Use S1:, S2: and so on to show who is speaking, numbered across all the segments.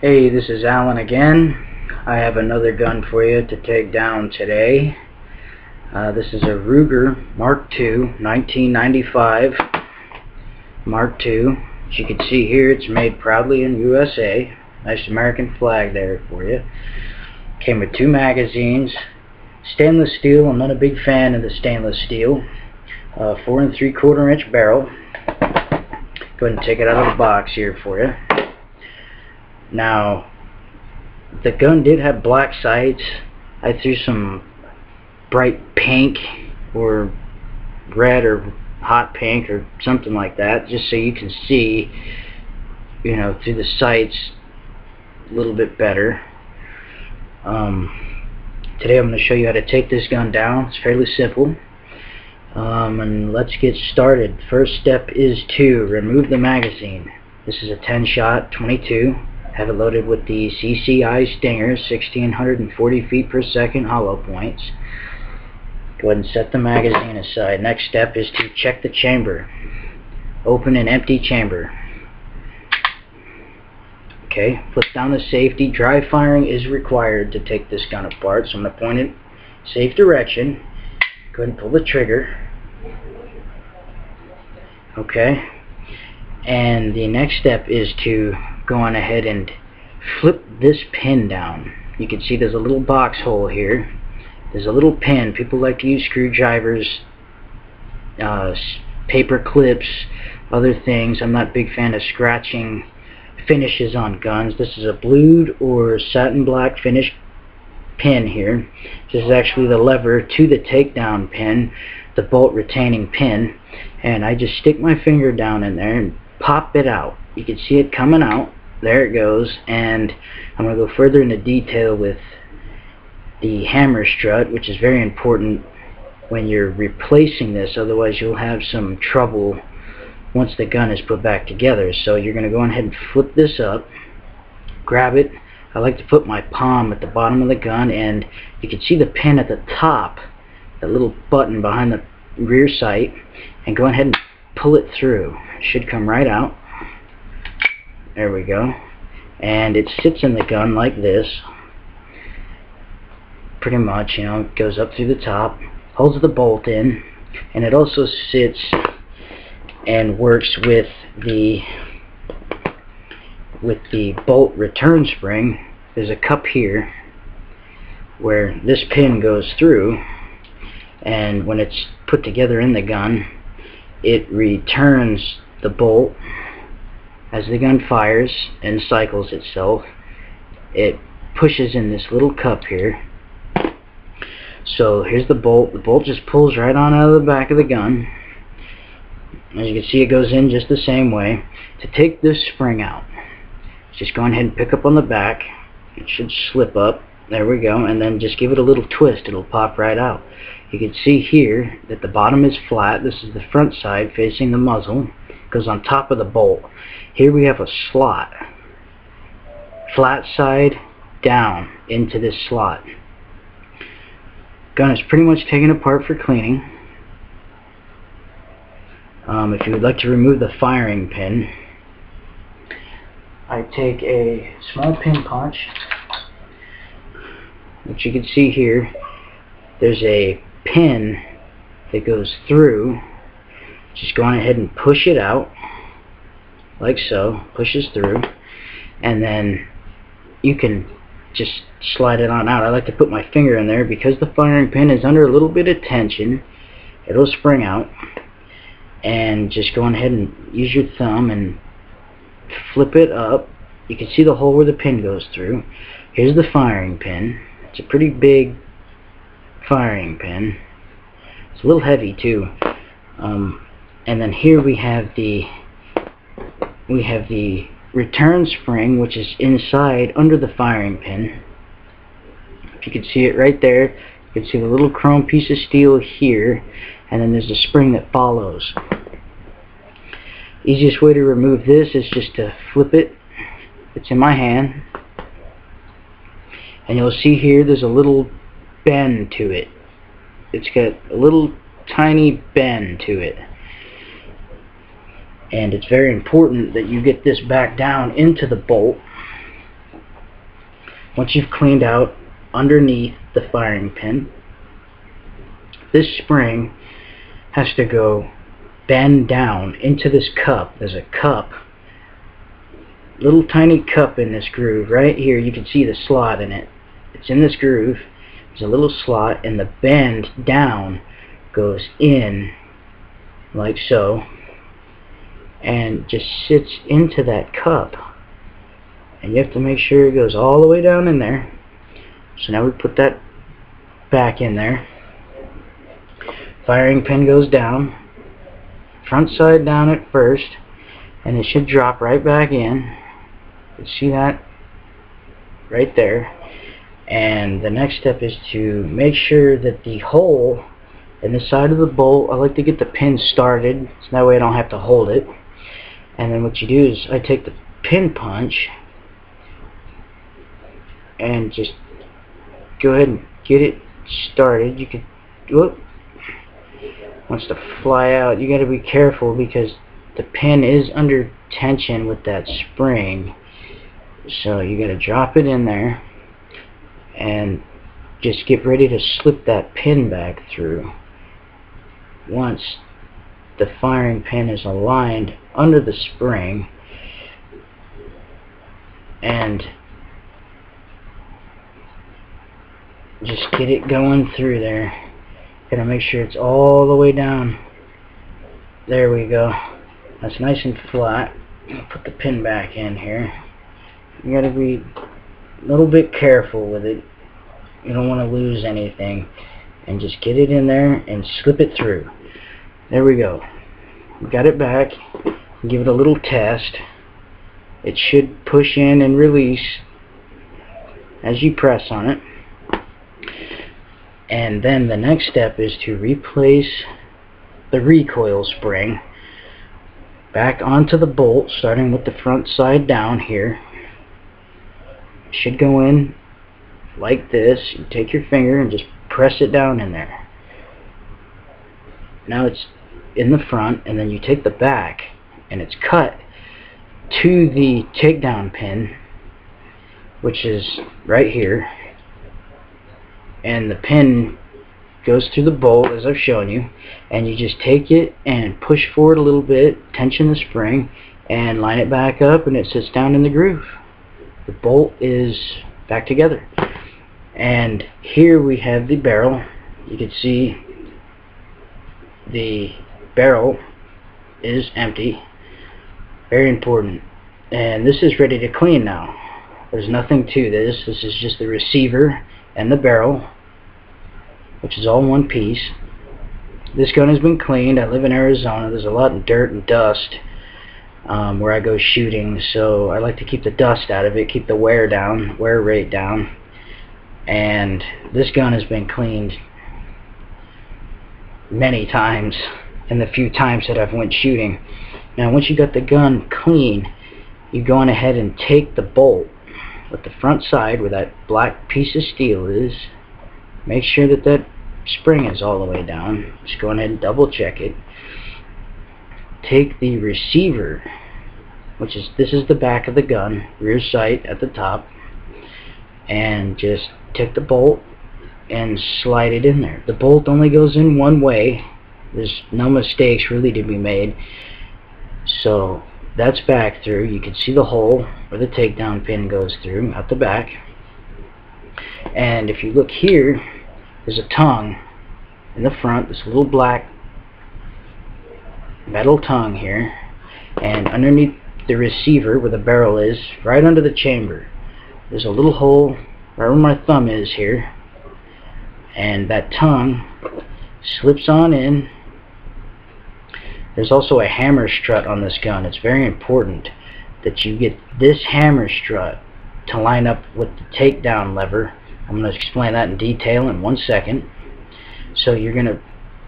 S1: Hey, this is Alan again. I have another gun for you to take down today. This is a Ruger Mark II, 1995 Mark II. As you can see here, it's made proudly in USA. Nice American flag there for you. Came with 2 magazines. Stainless steel. I'm not a big fan of the stainless steel. 4 3/4 inch barrel. Go ahead and take it out of the box here for you. Now, the gun did have black sights. I threw some bright pink or red or hot pink or something like that, just so you can see, you know, through the sights a little bit better. Today I'm going to show you how to take this gun down. It's fairly simple. And let's get started. First step is to remove the magazine. This is a 10-shot 22. Have it loaded with the CCI Stinger 1640 feet per second hollow points. Go ahead and set the magazine aside. Next step is to check the chamber. Open an empty chamber. Okay, flip down the safety. Dry firing is required to take this gun apart, so I'm going to point it safe direction. Go ahead and pull the trigger. Okay, and the next step is to go on ahead and flip this pin down. You can see there's a little box hole here. There's a little pin. People like to use screwdrivers, paper clips, other things. I'm not a big fan of scratching finishes on guns. This is a blued or satin black finish pin here. This is actually the lever to the takedown pin, the bolt retaining pin, and I just stick my finger down in there and pop it out. You can see it coming out. There it goes, and I'm going to go further into detail with the hammer strut, which is very important when you're replacing this, otherwise you'll have some trouble once the gun is put back together. So you're going to go ahead and flip this up, grab it. I like to put my palm at the bottom of the gun, and you can see the pin at the top, that little button behind the rear sight, and go ahead and pull it through. It should come right out. There we go. And it sits in the gun like this. Pretty much, you know, it goes up through the top, holds the bolt in, and it also sits and works with the bolt return spring. There's a cup here where this pin goes through, and when it's put together in the gun, it returns the bolt. As the gun fires and cycles itself, it pushes in this little cup here. So here's the bolt. The bolt just pulls right on out of the back of the gun. As you can see, it goes in just the same way. To take this spring out, just go ahead and pick up on the back. It should slip up. There we go. And then just give it a little twist. It'll pop right out. You can see here that the bottom is flat. This is the front side facing the muzzle. It goes on top of the bolt. Here we have a slot. Flat side down into this slot. Gun is pretty much taken apart for cleaning. If you would like to remove the firing pin, I take a small pin punch, which you can see here. There's a pin that goes through. Just go on ahead and push it out like so. Pushes through, and then you can just slide it on out. I like to put my finger in there because the firing pin is under a little bit of tension. It'll spring out, and just go on ahead and use your thumb and flip it up. You can see the hole where the pin goes through. Here's the firing pin. It's a pretty big firing pin. It's a little heavy too. And then here we have the return spring, which is inside under the firing pin. If you can see it right there, you can see the little chrome piece of steel here, and then there's a spring that follows. Easiest way to remove this is just to flip it. It's in my hand, and you'll see here there's a little bend to it. It's got a little tiny bend to it. And it's very important that you get this back down into the bolt once you've cleaned out underneath the firing pin, this spring has to go bend down into this cup. There's a cup, little tiny cup in this groove right here. You can see the slot in it. It's in this groove. There's a little slot, and the bend down goes in like so and just sits into that cup, and you have to make sure it goes all the way down in there. So now we put that back in there. Firing pin goes down, front side down at first, and it should drop right back in. You can see that right there. And the next step is to make sure that the hole in the side of the bolt, I like to get the pin started so that way I don't have to hold it. And then what you do is I take the pin punch and just go ahead and get it started. You could, whoop, wants to fly out. You got to be careful because the pin is under tension with that spring, so you got to drop it in there and just get ready to slip that pin back through. Once the firing pin is aligned under the spring, and just get it going through there. Gotta make sure it's all the way down. There we go. That's nice and flat. I'll put the pin back in here. You gotta be a little bit careful with it. You don't want to lose anything. And just get it in there and slip it through. There we go. We got it back. Give it a little test. It should push in and release as you press on it. And then the next step is to replace the recoil spring back onto the bolt, starting with the front side down here. It should go in like this. You take your finger and just press it down in there. Now it's in the front, and then you take the back and it's cut to the takedown pin, which is right here. And the pin goes through the bolt as I've shown you, and you just take it and push forward a little bit, tension the spring, and line it back up, and it sits down in the groove. The bolt is back together. And here we have the barrel. You can see the barrel is empty. Very important. And this is ready to clean now. There's nothing to this. This is just the receiver and the barrel, which is all one piece. This gun has been cleaned. I live in Arizona. There's a lot of dirt and dust where I go shooting, so I like to keep the dust out of it, keep the wear rate down. And this gun has been cleaned many times in the few times that I've went shooting. Now once you got the gun clean, you go on ahead and take the bolt with the front side where that black piece of steel is. Make sure that that spring is all the way down. Just go ahead and double check it. Take the receiver, this is the back of the gun, rear sight at the top, and just take the bolt and slide it in there. The bolt only goes in one way. There's no mistakes really to be made. So that's back through. You can see the hole where the takedown pin goes through out the back. And if you look here, there's a tongue in the front. This little black metal tongue here, and underneath the receiver where the barrel is, right under the chamber, there's a little hole right where my thumb is here, and that tongue slips on in. There's also a hammer strut on this gun. It's very important that you get this hammer strut to line up with the takedown lever. I'm going to explain that in detail in 1 second. So you're going to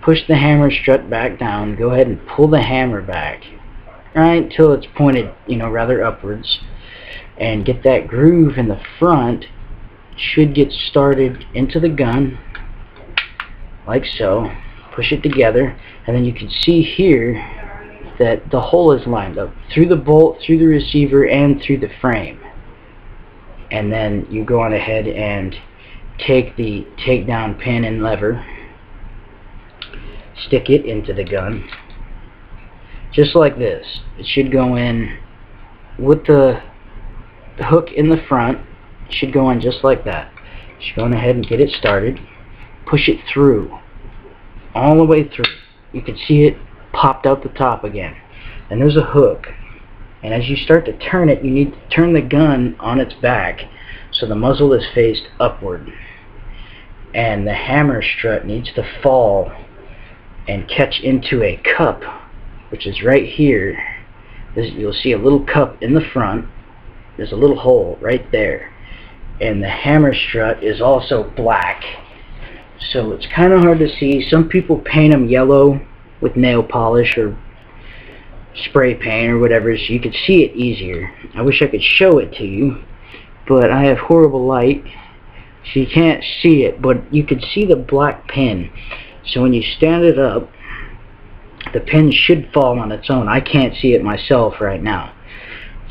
S1: push the hammer strut back down, go ahead and pull the hammer back right until it's pointed, rather upwards, and get that groove in the front. Should get started into the gun like so. Push it together, and then you can see here that the hole is lined up through the bolt, through the receiver, and through the frame. and then you go on ahead and take the takedown pin and lever, stick it into the gun just like this. It should go in with the hook in the front. It should go in just like that. You should go on ahead and get it started, push it through all the way through. You can see it popped out the top again, and there's a hook, and as you start to turn it, you need to turn the gun on its back so the muzzle is faced upward, and the hammer strut needs to fall and catch into a cup, which is right here. You'll see a little cup in the front. There's a little hole right there, and the hammer strut is also black, so it's kind of hard to see. Some people paint them yellow with nail polish or spray paint or whatever, so you could see it easier. I wish I could show it to you, but I have horrible light, so you can't see it, but you can see the black pin. So when you stand it up, the pin should fall on its own. I can't see it myself right now.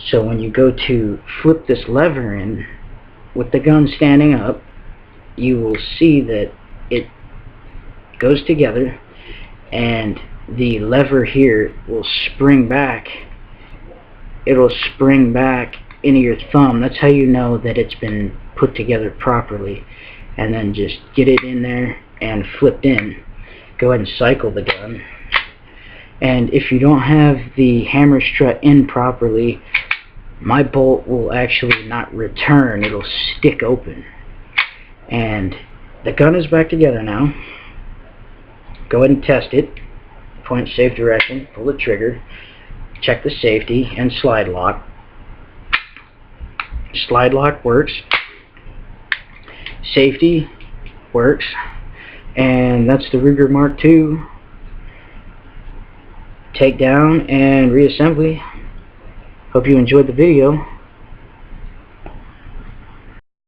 S1: So when you go to flip this lever in with the gun standing up, you will see that it goes together, and the lever here will spring back. It'll spring back into your thumb. That's how you know that it's been put together properly. And then just get it in there and flipped in. Go ahead and cycle the gun. And if you don't have the hammer strut in properly, my bolt will actually not return. It'll stick open. And the gun is back together now. Go ahead and test it. Point safe direction, pull the trigger, check the safety, and slide lock. Slide lock works. Safety works. And that's the Ruger Mark II Takedown and Reassembly. Hope you enjoyed the video.